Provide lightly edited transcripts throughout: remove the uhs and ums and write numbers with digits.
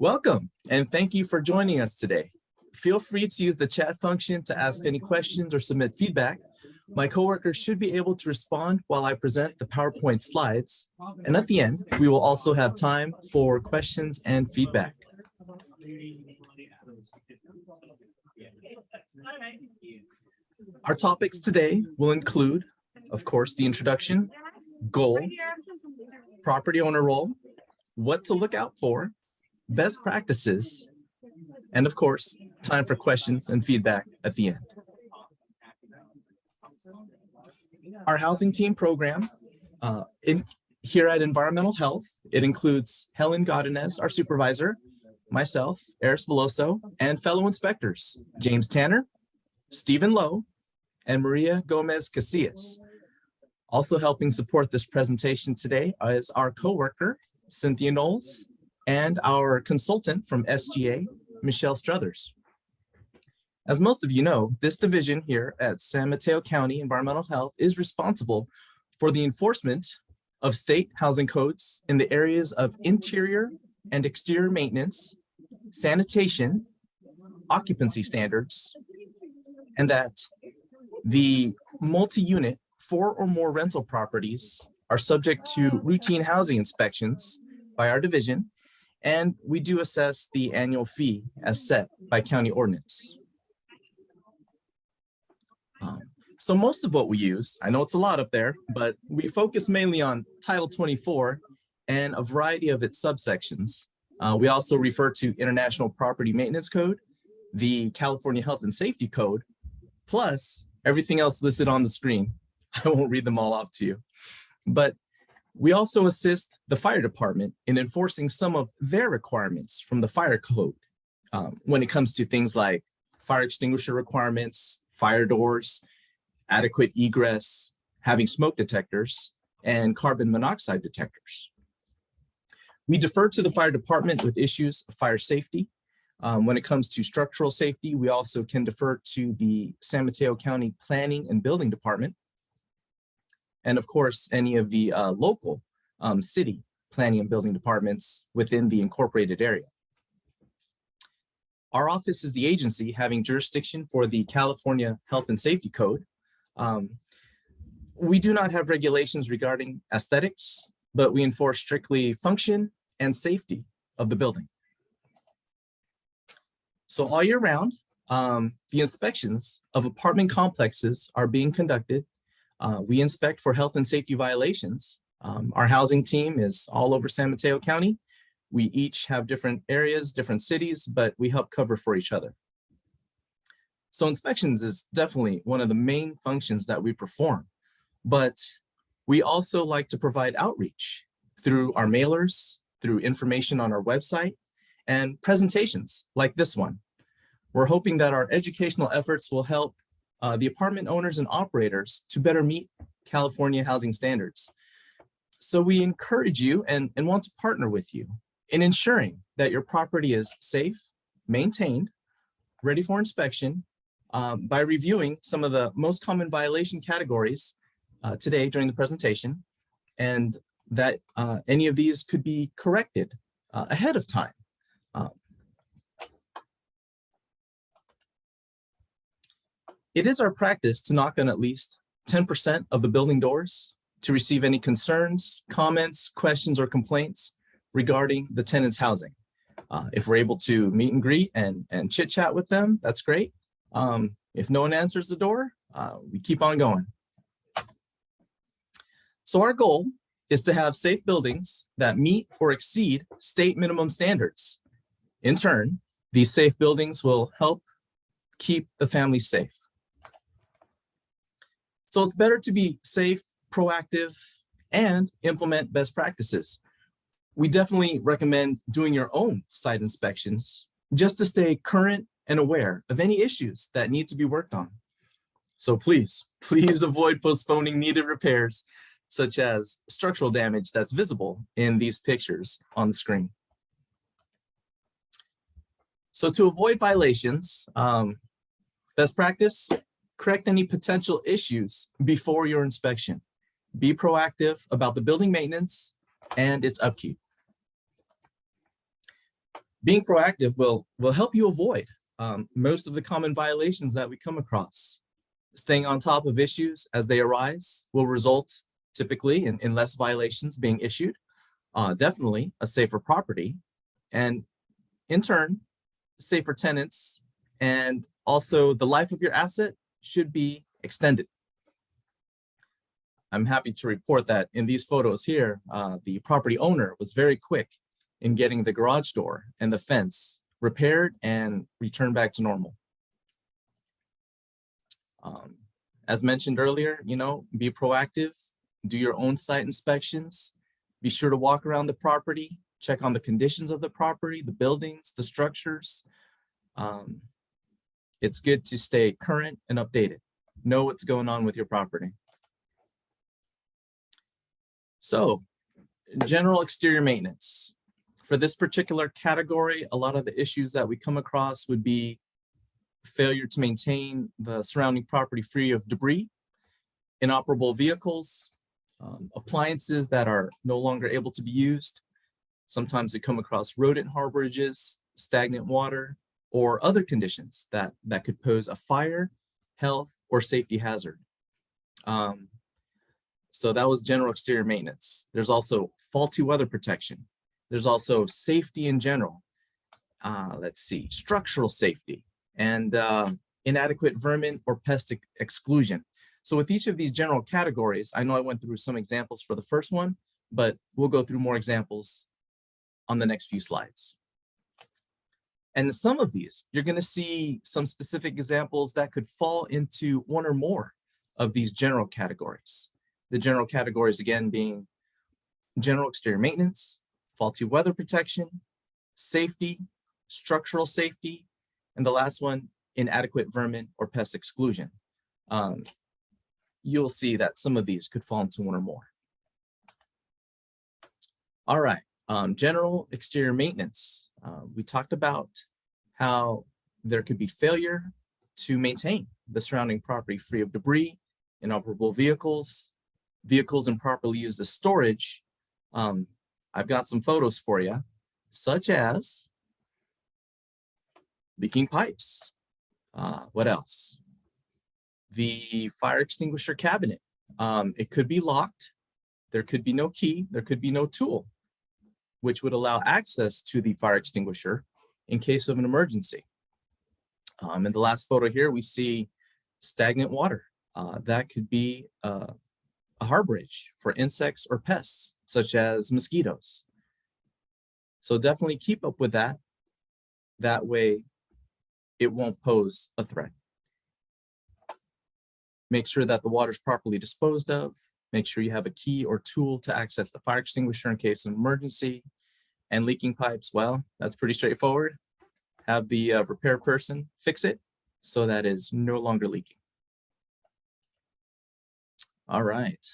Welcome, and thank you for joining us today. Feel free to use the chat function to ask any questions or submit feedback. My coworkers should be able to respond while I present the PowerPoint slides. And at the end, we will also have time for questions and feedback. Our topics today will include, of course, the introduction, goal, property owner role, what to look out for, best practices, and of course, time for questions and feedback at the end. Our housing team program here at Environmental Health, it includes Helen Godinez, our supervisor, myself, Eris Veloso, and fellow inspectors, James Tanner, Stephen Lowe, and Maria Gomez Casillas. Also helping support this presentation today is our coworker, Cynthia Knowles, and our consultant from SGA, Michelle Struthers. As most of you know, this division here at San Mateo County Environmental Health is responsible for the enforcement of state housing codes in the areas of interior and exterior maintenance, sanitation, occupancy standards, and that the multi-unit 4 or more rental properties are subject to routine housing inspections by our division, and we do assess the annual fee as set by county ordinance. So most of what we use, I know it's a lot up there, but we focus mainly on Title 24 and a variety of its subsections. We also refer to International Property Maintenance Code, the California Health and Safety Code, plus everything else listed on the screen. I won't read them all off to you, but we also assist the fire department in enforcing some of their requirements from the fire code when it comes to things like fire extinguisher requirements, fire doors, adequate egress, having smoke detectors, and carbon monoxide detectors. We defer to the fire department with issues of fire safety. When it comes to structural safety, we also can defer to the San Mateo County Planning and Building Department. And of course, any of the local city planning and building departments within the incorporated area. Our office is the agency having jurisdiction for the California Health and Safety Code. We do not have regulations regarding aesthetics, but we enforce strictly function and safety of the building. So all year round, the inspections of apartment complexes are being conducted. We inspect for health and safety violations. Our housing team is all over San Mateo County. We each have different areas, different cities, but we help cover for each other. So inspections is definitely one of the main functions that we perform, but we also like to provide outreach through our mailers, through information on our website, and presentations like this one. We're hoping that our educational efforts will help the apartment owners and operators to better meet California housing standards. So we encourage you and want to partner with you in ensuring that your property is safe, maintained, ready for inspection by reviewing some of the most common violation categories today during the presentation, and that any of these could be corrected ahead of time. It is our practice to knock on at least 10% of the building doors to receive any concerns, comments, questions, or complaints regarding the tenant's housing. If we're able to meet and greet and chit chat with them, that's great. If no one answers the door, we keep on going. So our goal is to have safe buildings that meet or exceed state minimum standards. In turn, these safe buildings will help keep the family safe. So it's better to be safe, proactive, and implement best practices. We definitely recommend doing your own site inspections just to stay current and aware of any issues that need to be worked on. So please avoid postponing needed repairs, such as structural damage that's visible in these pictures on the screen. So to avoid violations, best practice, correct any potential issues before your inspection. Be proactive about the building maintenance and its upkeep. Being proactive will help you avoid most of the common violations that we come across. Staying on top of issues as they arise will result typically in less violations being issued, definitely a safer property, and in turn, safer tenants, and also the life of your asset should be extended. I'm happy to report that in these photos here, the property owner was very quick in getting the garage door and the fence repaired and returned back to normal. As mentioned earlier, be proactive, do your own site inspections, be sure to walk around the property, check on the conditions of the property, the buildings, the structures. It's good to stay current and updated. Know what's going on with your property. So, general exterior maintenance. For this particular category, a lot of the issues that we come across would be failure to maintain the surrounding property free of debris, inoperable vehicles, appliances that are no longer able to be used. Sometimes we come across rodent harborages, stagnant water, or other conditions that could pose a fire, health, or safety hazard. So that was general exterior maintenance. There's also faulty weather protection. There's also safety in general. Let's see, structural safety and inadequate vermin or pest exclusion. So with each of these general categories, I know I went through some examples for the first one, but we'll go through more examples on the next few slides. And some of these, you're going to see some specific examples that could fall into one or more of these general categories. The general categories, again, being general exterior maintenance, faulty weather protection, safety, structural safety, and the last one, inadequate vermin or pest exclusion. You'll see that some of these could fall into one or more. All right, general exterior maintenance. We talked about how there could be failure to maintain the surrounding property free of debris, inoperable vehicles, vehicles improperly used as storage. I've got some photos for you, such as leaking pipes. What else? The fire extinguisher cabinet. It could be locked. There could be no key. There could be no tool, which would allow access to the fire extinguisher in case of an emergency. In the last photo here, we see stagnant water. That could be a harborage for insects or pests, such as mosquitoes. So definitely keep up with that. That way, it won't pose a threat. Make sure that the water is properly disposed of. Make sure you have a key or tool to access the fire extinguisher in case of an emergency. And leaking pipes, well, that's pretty straightforward. Have the repair person fix it so that it's no longer leaking. All right.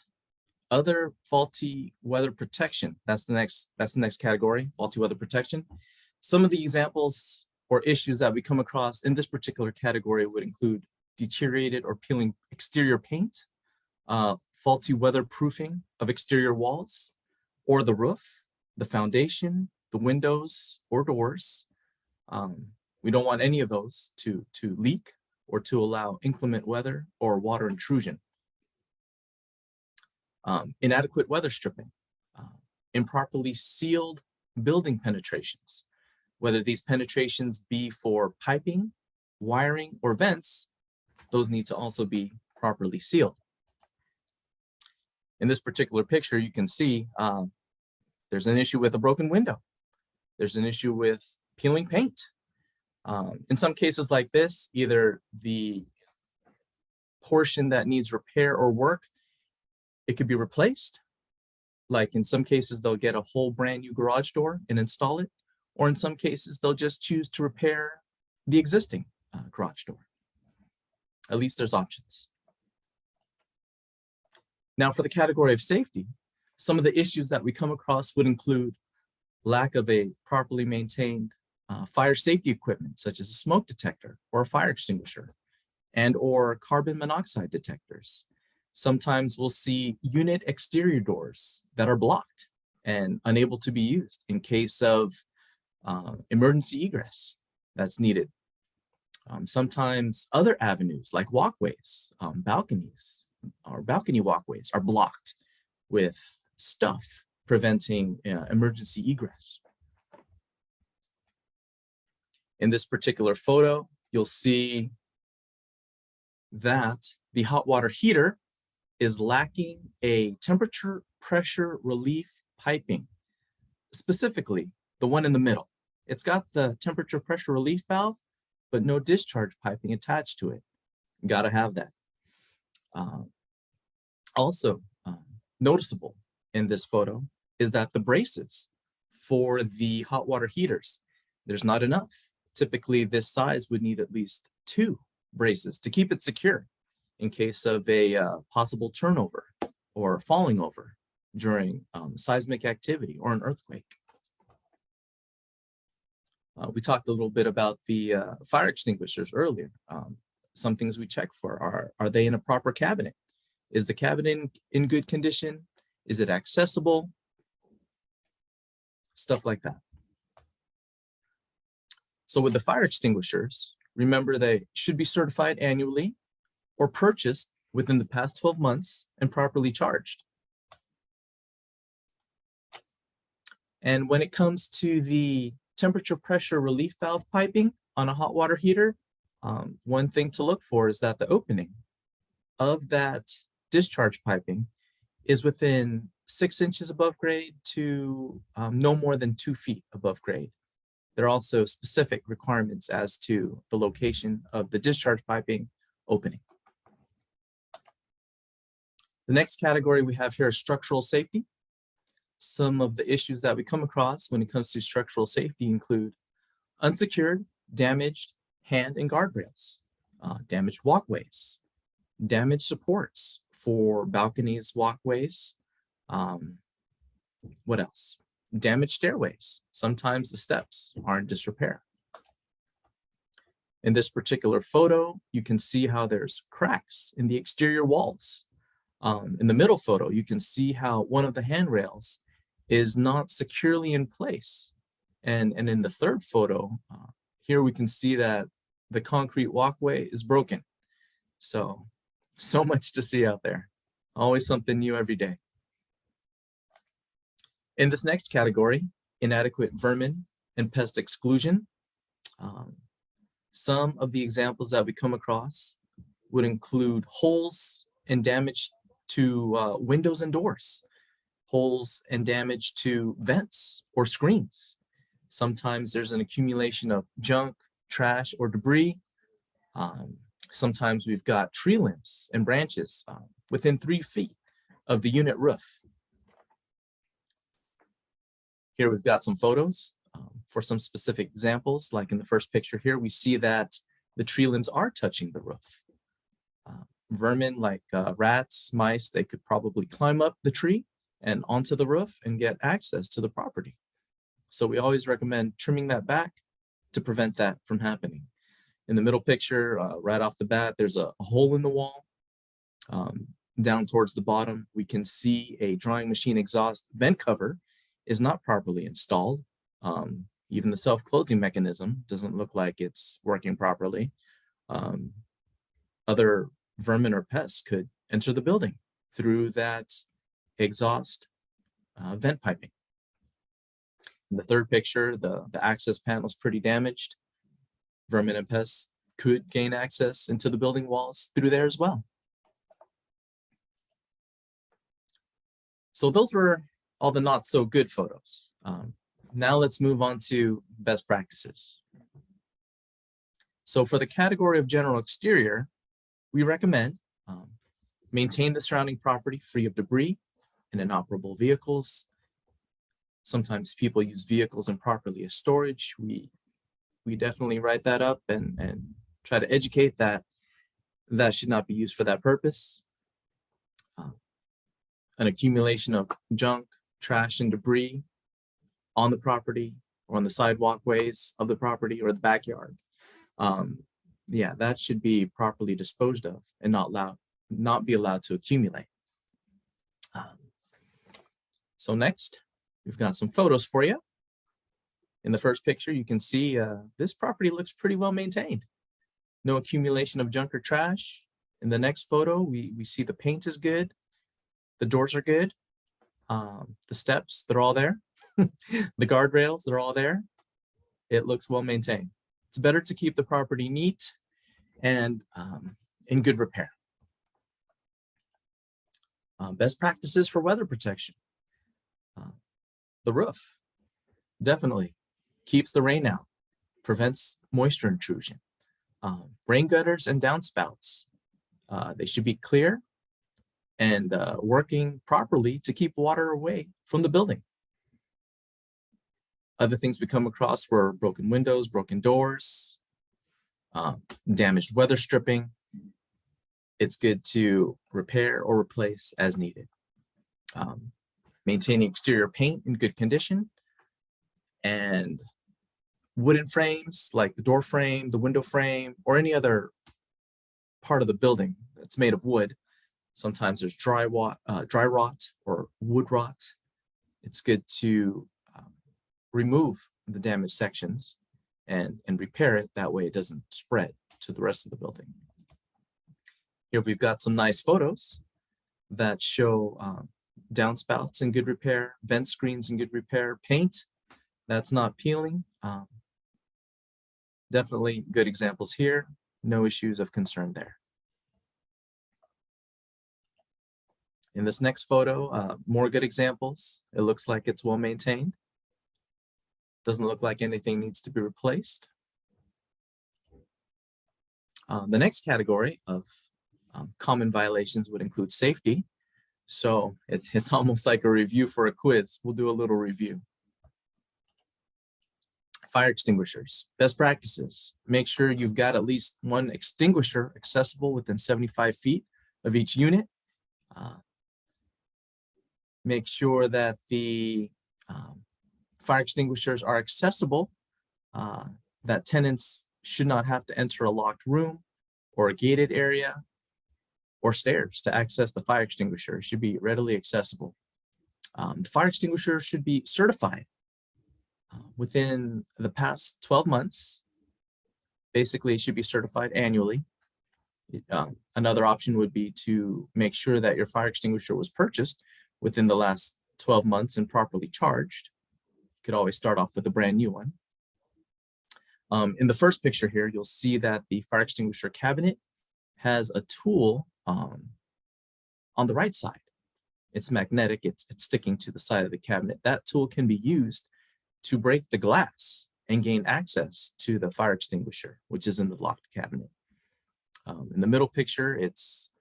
Other faulty weather protection. That's the next category, faulty weather protection. Some of the examples or issues that we come across in this particular category would include deteriorated or peeling exterior paint, faulty weatherproofing of exterior walls or the roof, the foundation, the windows or doors. We don't want any of those to leak or to allow inclement weather or water intrusion. Inadequate weather stripping, improperly sealed building penetrations, whether these penetrations be for piping, wiring, or vents, those need to also be properly sealed. In this particular picture, you can see there's an issue with a broken window. There's an issue with peeling paint. In some cases like this, either the portion that needs repair or work, it could be replaced. Like in some cases, they'll get a whole brand new garage door and install it. Or in some cases, they'll just choose to repair the existing garage door. At least there's options. Now for the category of safety, some of the issues that we come across would include lack of a properly maintained fire safety equipment, such as a smoke detector or a fire extinguisher, and or carbon monoxide detectors. Sometimes we'll see unit exterior doors that are blocked and unable to be used in case of emergency egress that's needed. Sometimes other avenues like walkways, balconies, or balcony walkways are blocked with stuff preventing emergency egress. In this particular photo, you'll see that the hot water heater is lacking a temperature pressure relief piping, specifically the one in the middle. It's got the temperature pressure relief valve, but no discharge piping attached to it. You gotta have that. Also noticeable in this photo is that the braces for the hot water heaters, there's not enough. Typically this size would need at least 2 braces to keep it secure in case of a possible turnover or falling over during seismic activity or an earthquake. We talked a little bit about the fire extinguishers earlier. Some things we check for are they in a proper cabinet? Is the cabinet in good condition? Is it accessible? Stuff like that. So with the fire extinguishers, remember they should be certified annually or purchased within the past 12 months and properly charged. And when it comes to the temperature pressure relief valve piping on a hot water heater, one thing to look for is that the opening of that discharge piping is within 6 inches above grade to no more than 2 feet above grade. There are also specific requirements as to the location of the discharge piping opening. The next category we have here is structural safety. Some of the issues that we come across when it comes to structural safety include unsecured, damaged hand and guardrails, damaged walkways, damaged supports for balconies, walkways. What else? Damaged stairways. Sometimes the steps are in disrepair. In this particular photo, you can see how there's cracks in the exterior walls. In the middle photo, you can see how one of the handrails is not securely in place. And in the third photo, here we can see that the concrete walkway is broken. So much to see out there. Always something new every day. In this next category, inadequate vermin and pest exclusion. Some of the examples that we come across would include holes and damage to windows and doors, holes and damage to vents or screens. Sometimes there's an accumulation of junk, trash, or debris. Sometimes we've got tree limbs and branches within 3 feet of the unit roof. Here we've got some photos for some specific examples. Like in the first picture here, we see that the tree limbs are touching the roof. Vermin like rats, mice, they could probably climb up the tree and onto the roof and get access to the property. So we always recommend trimming that back to prevent that from happening. In the middle picture, right off the bat, there's a hole in the wall. Down towards the bottom, we can see a drying machine exhaust vent cover is not properly installed. Even the self-closing mechanism doesn't look like it's working properly. Other vermin or pests could enter the building through that exhaust vent piping. In the third picture, the access panel is pretty damaged. Vermin and pests could gain access into the building walls through there as well. So those were all the not so good photos. Now let's move on to best practices. So for the category of general exterior, we recommend maintain the surrounding property free of debris and inoperable vehicles. Sometimes people use vehicles improperly as storage. We definitely write that up and try to educate that should not be used for that purpose. An accumulation of junk, trash, and debris on the property or on the sidewalkways of the property or the backyard. Yeah, that should be properly disposed of and not be allowed to accumulate. So next, we've got some photos for you. In the first picture, you can see this property looks pretty well maintained. No accumulation of junk or trash. In the next photo, we see the paint is good. The doors are good. The steps, they're all there. The guardrails, they're all there. It looks well maintained. It's better to keep the property neat and in good repair. Best practices for weather protection. The roof definitely keeps the rain out, prevents moisture intrusion. Rain gutters and downspouts, they should be clear and working properly to keep water away from the building. Other things we come across were broken windows, broken doors, damaged weather stripping. It's good to repair or replace as needed. Maintaining exterior paint in good condition, and wooden frames like the door frame, the window frame, or any other part of the building that's made of wood. Sometimes there's dry rot or wood rot. It's good to remove the damaged sections and repair it. That way it doesn't spread to the rest of the building. Here we've got some nice photos that show downspouts in good repair, vent screens in good repair, paint that's not peeling. Definitely good examples here. No issues of concern there. In this next photo, more good examples. It looks like it's well maintained. Doesn't look like anything needs to be replaced. The next category of common violations would include safety. So it's almost like a review for a quiz. We'll do a little review. Fire extinguishers, best practices. Make sure you've got at least one extinguisher accessible within 75 feet of each unit. Make sure that the fire extinguishers are accessible, that tenants should not have to enter a locked room or a gated area or stairs to access the fire extinguisher. It should be readily accessible. The fire extinguisher should be certified within the past 12 months. Basically, it should be certified annually. Another option would be to make sure that your fire extinguisher was purchased within the last 12 months and properly charged. You could always start off with a brand new one. In the first picture here, you'll see that the fire extinguisher cabinet has a tool on the right side. It's magnetic, it's sticking to the side of the cabinet. That tool can be used to break the glass and gain access to the fire extinguisher, which is in the locked cabinet. In the middle picture, it's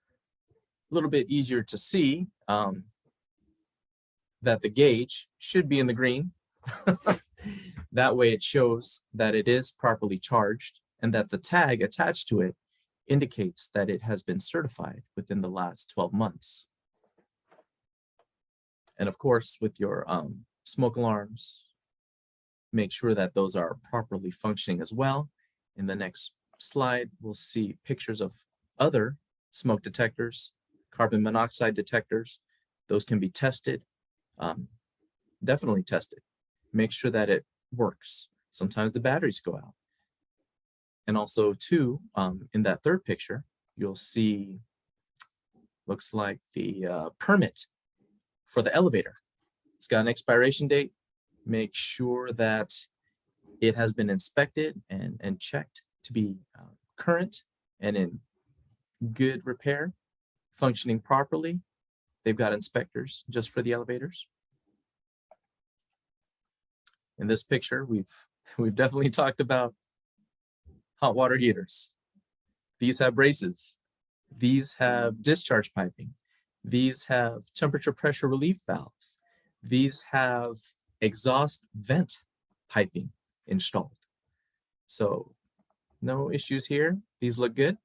a little bit easier to see that the gauge should be in the green. That way it shows that it is properly charged and that the tag attached to it indicates that it has been certified within the last 12 months. And of course, with your smoke alarms, make sure that those are properly functioning as well. In the next slide, we'll see pictures of other smoke detectors, carbon monoxide detectors. Those can be tested, definitely tested. Make sure that it works. Sometimes the batteries go out. And also too, in that third picture, you'll see, looks like the permit for the elevator. It's got an expiration date. Make sure that it has been inspected and checked to be current and in good repair, functioning properly. They've got inspectors just for the elevators. In this picture, we've definitely talked about hot water heaters. These have braces. These have discharge piping. These have temperature pressure relief valves. These have exhaust vent piping installed. So no issues here. These look good.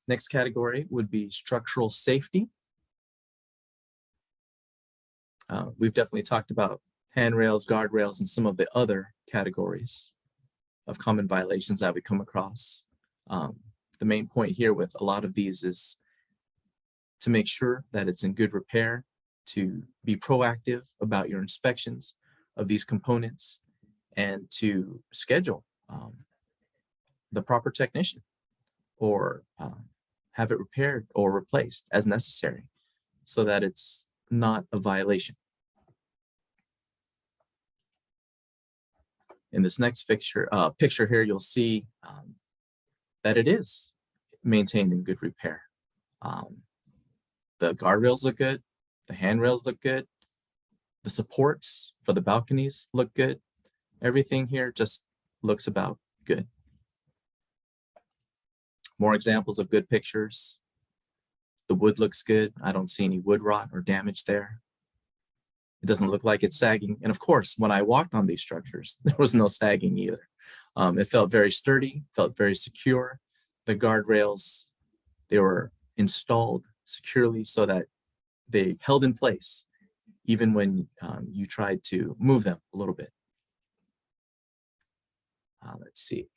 Next category would be structural safety. We've definitely talked about handrails, guardrails, and some of the other categories of common violations that we come across. The main point here with a lot of these is to make sure that it's in good repair, to be proactive about your inspections of these components and to schedule the proper technician or have it repaired or replaced as necessary so that it's not a violation. In this next picture here, you'll see that it is maintained in good repair. The guardrails look good, the handrails look good, the supports for the balconies look good. Everything here just looks about good. More examples of good pictures. The wood looks good. I don't see any wood rot or damage there. It doesn't look like it's sagging. And of course, when I walked on these structures, there was no sagging either. It felt very sturdy, felt very secure. The guardrails, they were installed securely so that they held in place, even when you tried to move them a little bit. Let's see.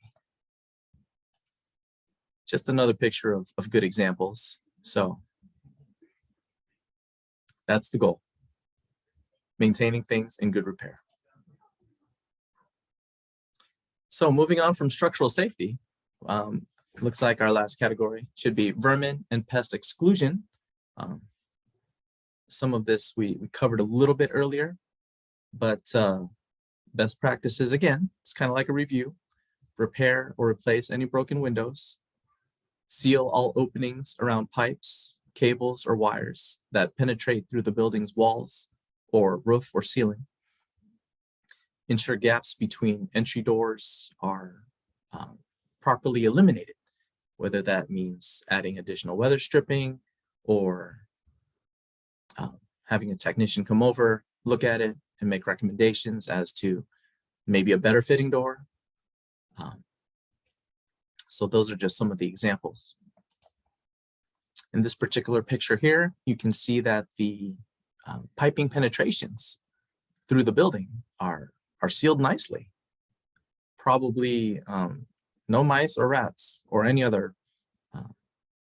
Just another picture of good examples. So that's the goal. Maintaining things in good repair. So moving on from structural safety, looks like our last category should be vermin and pest exclusion. Some of this we covered a little bit earlier, but best practices, again, it's kind of like a review. Repair or replace any broken windows. Seal all openings around pipes, cables, or wires that penetrate through the building's walls or roof or ceiling. Ensure gaps between entry doors are properly eliminated, whether that means adding additional weather stripping or having a technician come over, look at it, and make recommendations as to maybe a better fitting door. So those are just some of the examples. In this particular picture here, you can see that the piping penetrations through the building are sealed nicely. Probably no mice or rats or any other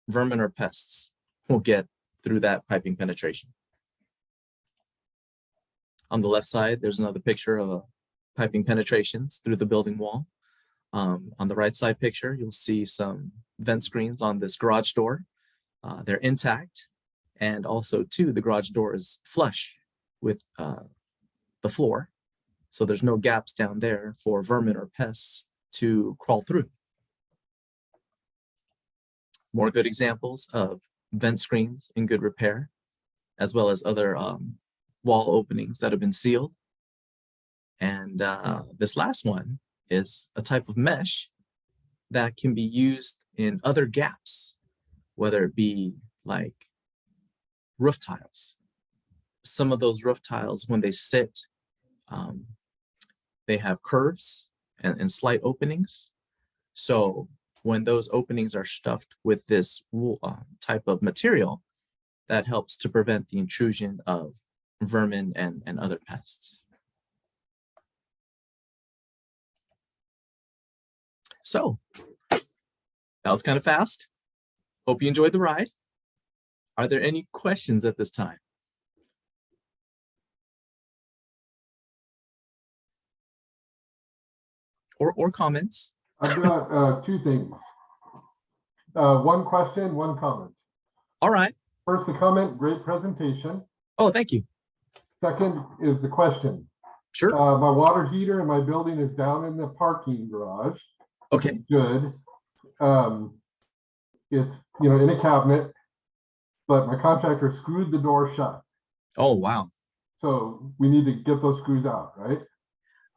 vermin or pests will get through that piping penetration. On the left side, there's another picture of piping penetrations through the building wall. On the right side picture, you'll see some vent screens on this garage door. They're intact, and also too, the garage door is flush with the floor, so there's no gaps down there for vermin or pests to crawl through. More good examples of vent screens in good repair, as well as other wall openings that have been sealed. And this last one is a type of mesh that can be used in other gaps, whether it be like roof tiles. Some of those roof tiles, when they sit, they have curves and slight openings. So when those openings are stuffed with this type of material, that helps to prevent the intrusion of vermin and other pests. So that was kind of fast. Hope you enjoyed the ride. Are there any questions at this time? Or comments? I've got two things. One question, one comment. All right. First, the comment, great presentation. Oh, thank you. Second is the question. Sure. My water heater in my building is down in the parking garage. Okay. Good. It's in a cabinet, but my contractor screwed the door shut. Oh, wow. So we need to get those screws out, right?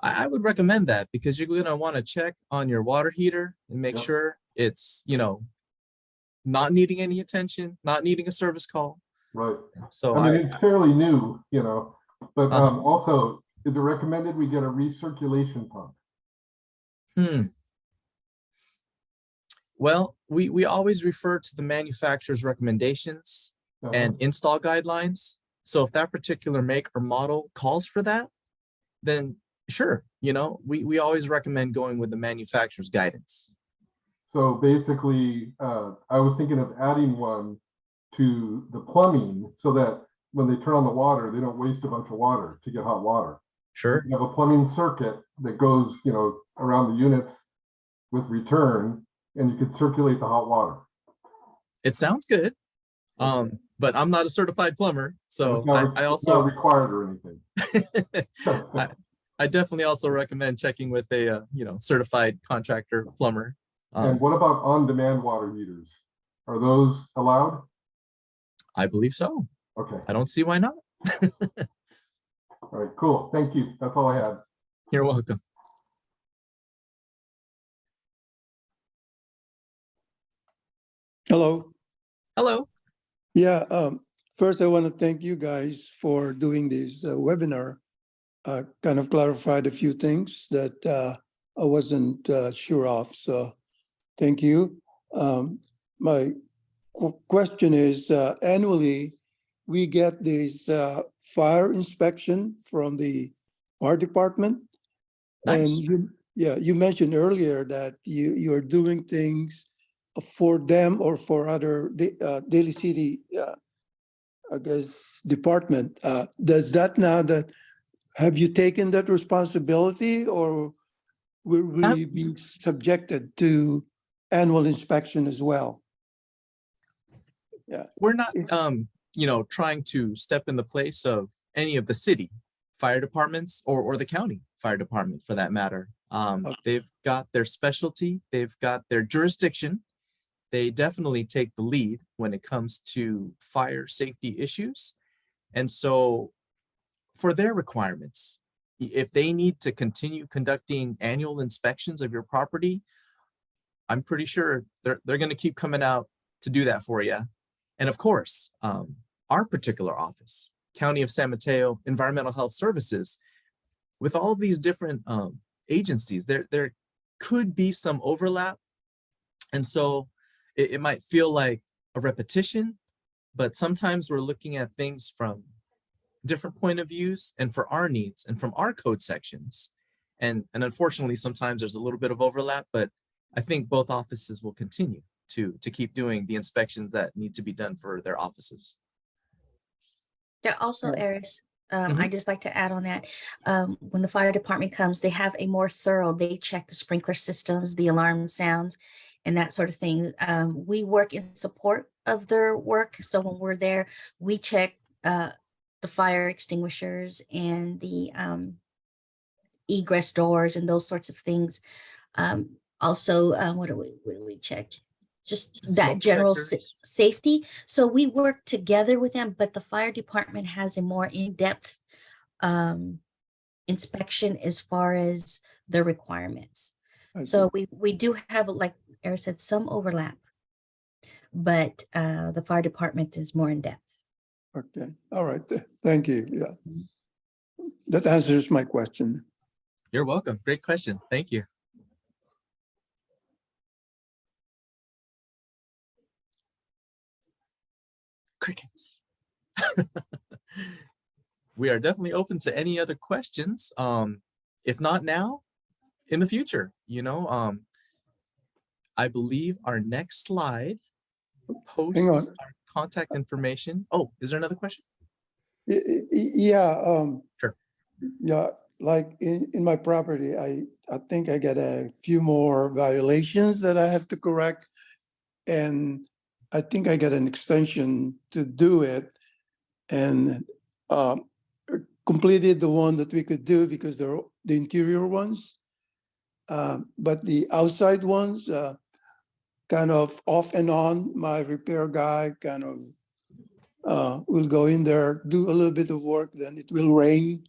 I would recommend that because you're going to want to check on your water heater and make sure it's, not needing any attention, not needing a service call. Right. So I mean, it's fairly new, but also, is it recommended we get a recirculation pump? Well, we always refer to the manufacturer's recommendations and install guidelines. So if that particular make or model calls for that, then sure, we always recommend going with the manufacturer's guidance. So basically, I was thinking of adding one to the plumbing so that when they turn on the water, they don't waste a bunch of water to get hot water. Sure. You have a plumbing circuit that goes, you know, around the units with return, and you could circulate the hot water. It sounds good. But I'm not a certified plumber, so It's not, I it's not also required or anything. I definitely also recommend checking with a certified contractor plumber. And what about on-demand water heaters? Are those allowed? I believe so. Okay. I don't see why not. All right, cool. Thank you. That's all I had. You're welcome. Hello. Hello. Yeah, first I want to thank you guys for doing this webinar. Kind of clarified a few things that I wasn't sure of, so thank you. My question is, annually, we get this fire inspection from the fire department. Nice. And you mentioned earlier that you're doing things for them or for other Daly City, I guess, department. Does that now that, have you taken that responsibility, or will we be subjected to annual inspection as well? Yeah. We're not trying to step in the place of any of the city fire departments or the county fire department for that matter. They've got their specialty, they've got their jurisdiction. They definitely take the lead when it comes to fire safety issues. And so for their requirements, if they need to continue conducting annual inspections of your property, I'm pretty sure they're going to keep coming out to do that for you. And of course, our particular office, County of San Mateo Environmental Health Services, with all of these different agencies, there could be some overlap. And so it might feel like a repetition, but sometimes we're looking at things from different point of views and for our needs and from our code sections. And unfortunately, sometimes there's a little bit of overlap, but I think both offices will continue to keep doing the inspections that need to be done for their offices. Yeah, also, Eris, I just like to add on that. When the fire department comes, they have a more thorough, they check the sprinkler systems, the alarm sounds, and that sort of thing. We work in support of their work. So when we're there, we check the fire extinguishers and the egress doors and those sorts of things. Also, what do we check? Just that Smoke general detectors. safety. So we work together with them, but the fire department has a more in-depth inspection as far as the requirements. So we do have, like Eric said, some overlap, but the fire department is more in depth. Okay, all right, thank you. Yeah, that answers my question. You're welcome. Great question. Thank you. Crickets. We are definitely open to any other questions. If not now, in the future, I believe our next slide posts our contact information. Oh, is there another question? Yeah. Sure. Yeah, like in my property, I think I got a few more violations that I have to correct. And I think I got an extension to do it, and completed the one that we could do because they're the interior ones. But the outside ones, kind of off and on, my repair guy kind of will go in there, do a little bit of work, then it will rain.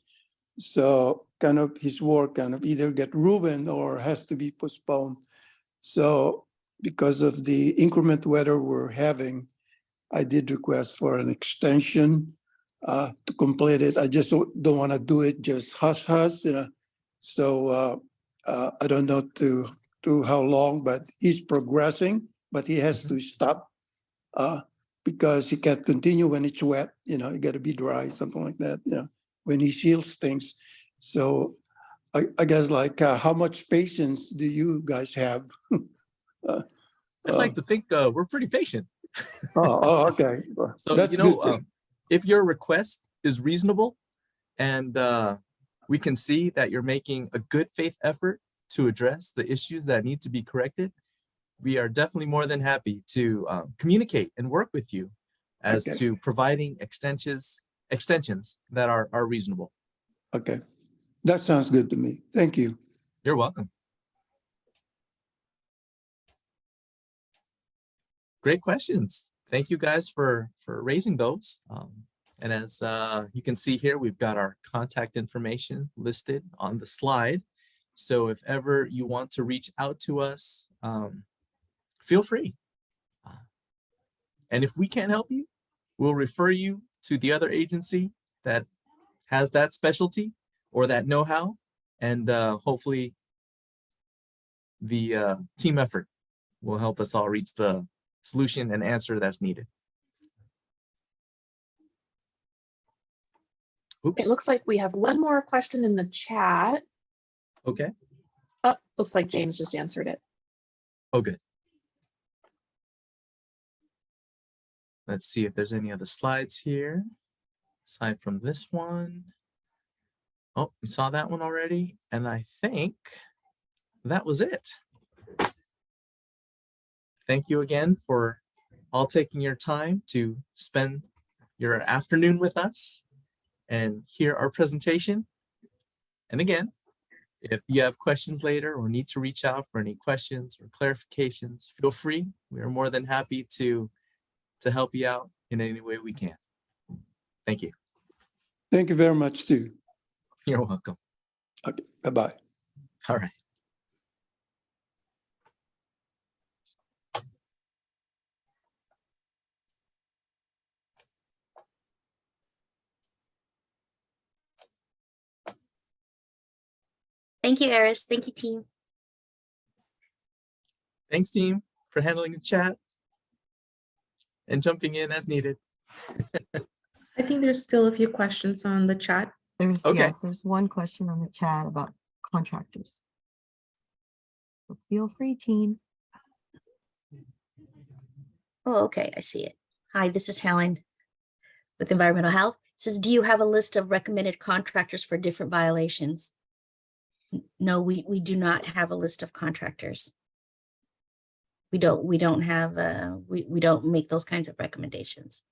So kind of his work kind of either get ruined or has to be postponed. So because of the inclement weather we're having, I did request for an extension to complete it. I just don't want to do it just hush. So I don't know to how long, but he's progressing, but he has to stop because he can't continue when it's wet. You got to be dry, something like that. When he seals things. So I guess like how much patience do you guys have? I'd like to think we're pretty patient. Oh, okay. So, That's good. If your request is reasonable and we can see that you're making a good faith effort to address the issues that need to be corrected, we are definitely more than happy to communicate and work with you as Okay. to providing extensions that are reasonable. Okay. That sounds good to me. Thank you. You're welcome. Great questions. Thank you guys for raising those. And as you can see here, we've got our contact information listed on the slide. So if ever you want to reach out to us, feel free. And if we can't help you, we'll refer you to the other agency that has that specialty or that know-how. And hopefully the team effort will help us all reach the solution and answer that's needed. Oops. It looks like we have one more question in the chat. Okay. Oh, looks like James just answered it. Oh, good. Let's see if there's any other slides here aside from this one. Oh, we saw that one already. And I think that was it. Thank you again for all taking your time to spend your afternoon with us and hear our presentation. And again, if you have questions later or need to reach out for any questions or clarifications, feel free. We are more than happy to help you out in any way we can. Thank you. Thank you very much too. You're welcome. Okay. Bye-bye. All right. Thank you, Eris. Thank you, team. Thanks, team, for handling the chat and jumping in as needed. I think there's still a few questions on the chat. Okay. Yes, there's one question on the chat about contractors. So feel free, team. Oh, okay, I see it. Hi, this is Helen with Environmental Health. It says, do you have a list of recommended contractors for different violations? No, we do not have a list of contractors. We don't have we don't make those kinds of recommendations.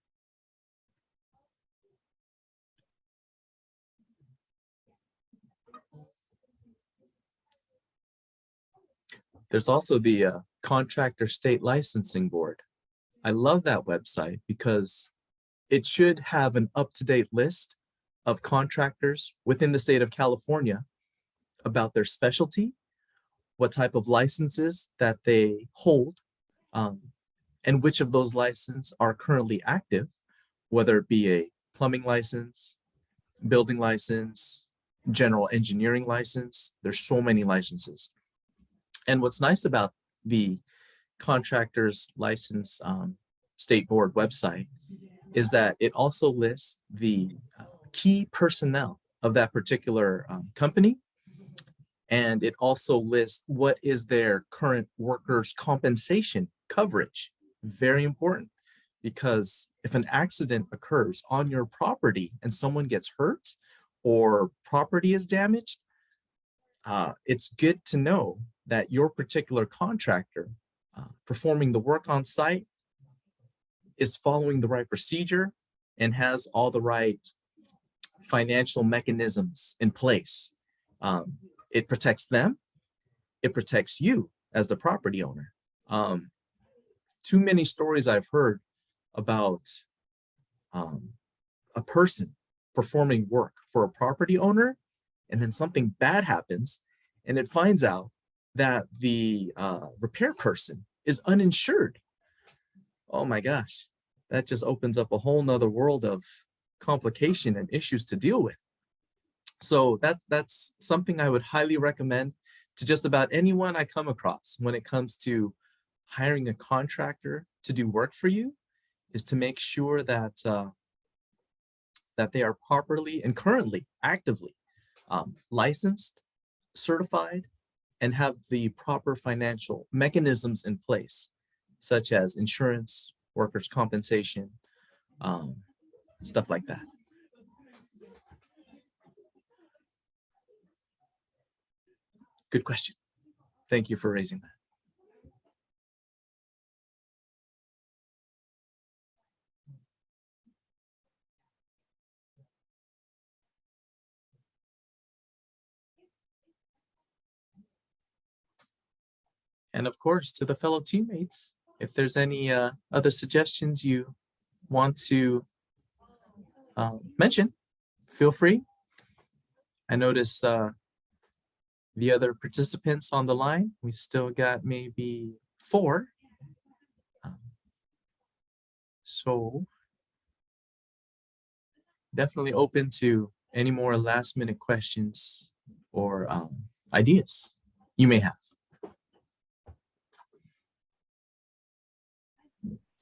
There's also the Contractor State Licensing Board. I love that website because it should have an up-to-date list of contractors within the state of California about their specialty, what type of licenses that they hold, and which of those licenses are currently active, whether it be a plumbing license, building license, general engineering license. There's so many licenses. And what's nice about the Contractors License State Board website is that it also lists the key personnel of that particular company. And it also lists what is their current workers' compensation coverage. Very important, because if an accident occurs on your property and someone gets hurt or property is damaged, it's good to know that your particular contractor performing the work on site is following the right procedure and has all the right financial mechanisms in place. It protects them. It protects you as the property owner. Too many stories I've heard about a person performing work for a property owner, and then something bad happens, and it finds out that the repair person is uninsured. Oh my gosh, that just opens up a whole nother world of complication and issues to deal with. So that's something I would highly recommend to just about anyone I come across when it comes to hiring a contractor to do work for you, is to make sure that that they are properly and currently actively licensed, certified, and have the proper financial mechanisms in place, such as insurance, workers' compensation, stuff like that. Good question. Thank you for raising that. And of course, to the fellow teammates, if there's any other suggestions you want to mention, feel free. I notice the other participants on the line, we still got maybe 4. So definitely open to any more last minute questions or ideas you may have.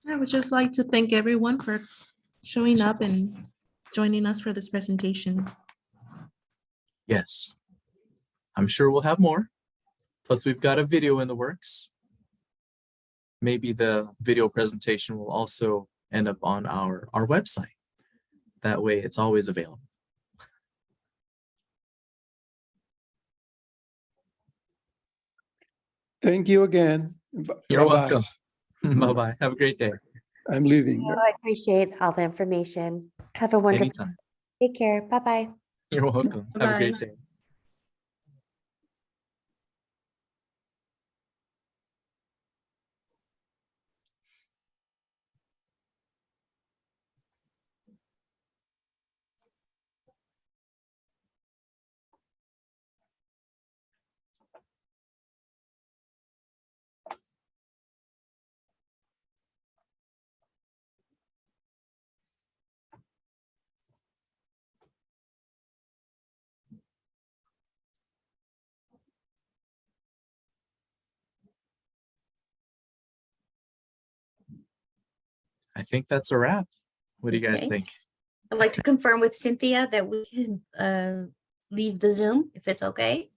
I would just like to thank everyone for showing up and joining us for this presentation. Yes, I'm sure we'll have more. Plus, we've got a video in the works. Maybe the video presentation will also end up on our website. That way, it's always available. Thank you again. You're Bye-bye. welcome. Bye-bye. Have a great day. I'm leaving. I appreciate all the information. Have a wonderful, Anytime. take care. Bye-bye. You're welcome. Have a Bye-bye. great day. I think that's a wrap. What do you guys Okay. think? I'd like to confirm with Cynthia that we can leave the Zoom if it's okay.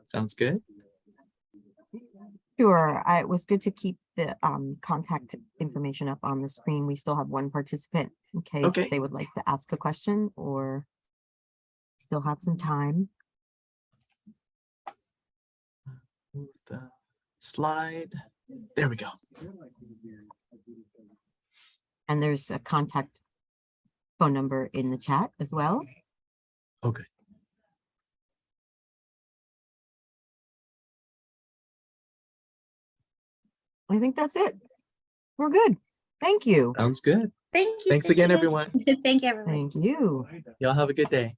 Sounds good? Sure, it was good to keep the contact information up on the screen. We still have one participant in case Okay. they would like to ask a question or still have some time. Move the slide. There we go. And there's a contact phone number in the chat as well. Okay. I think that's it. We're good. Thank you. Sounds good. Thank you. Thanks again, Cynthia. everyone. Thank you, everyone. Thank you. Y'all have a good day.